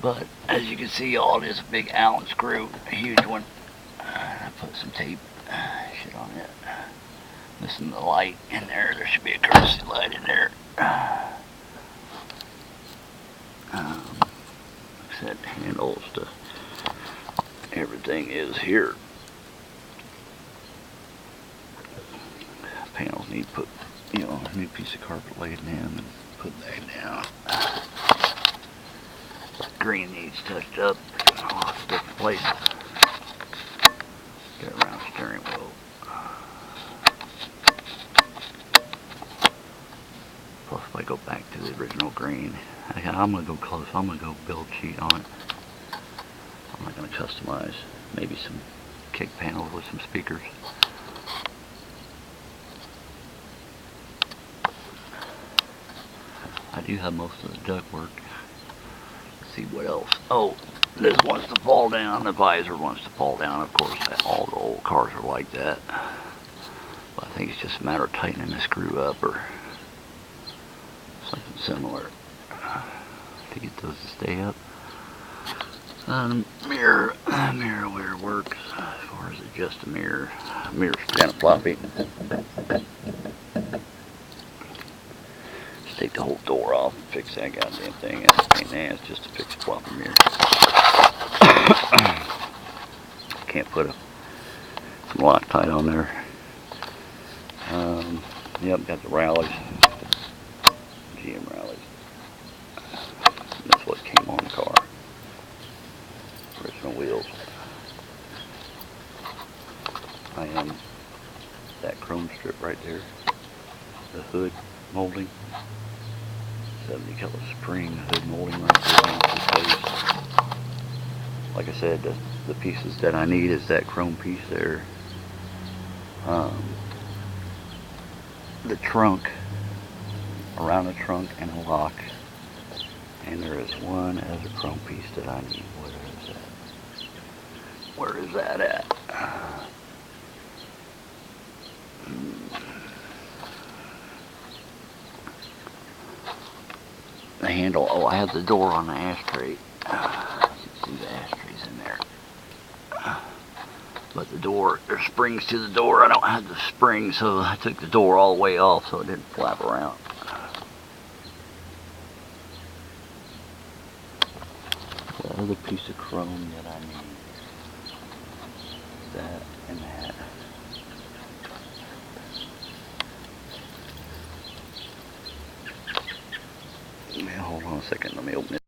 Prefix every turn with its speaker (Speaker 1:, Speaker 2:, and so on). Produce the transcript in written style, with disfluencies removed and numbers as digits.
Speaker 1: But as you can see, all it is a big Allen screw, a huge one. I put some tape shit on it. Missing the light in there. There should be a courtesy light in there. Like I said, handles to everything is here. Panels need to put, a new piece of carpet laid in and put that down. Green needs touched up. Lots of different places. Get around the steering wheel. Plus, if I go back to the original green, I'm going to go close. I'm going to go build sheet on it. I'm not going to customize. Maybe some kick panels with some speakers. I do have most of the ductwork. Let's see what else. Oh, this wants to fall down. The visor wants to fall down. Of course, all the old cars are like that. But I think it's just a matter of tightening the screw up or something similar to get those to stay up. Mirror where it works. As far as adjust the mirror. Mirror's kind of floppy. Just take the whole door off and fix that goddamn thing. That's a pain in the ass just to fix a floppy mirror. Can't put some Loctite on there. Yep, got the rallies. GM rallies. That's what came on the car. Original wheels. I am that chrome strip right there. The hood molding. 70 Cutlass Supreme hood molding right there on the face. Like I said, the pieces that I need is that chrome piece there. The trunk, around the trunk and a lock. And there is one other chrome piece that I need. Where is that at? The handle. Oh, I have the door on the ashtray. You can see the ashtrays in there. But the door, there's springs to the door. I don't have the springs, so I took the door all the way off so it didn't flap around. The other piece of chrome that I need. That and that. Yeah, hold on a second, let me open it.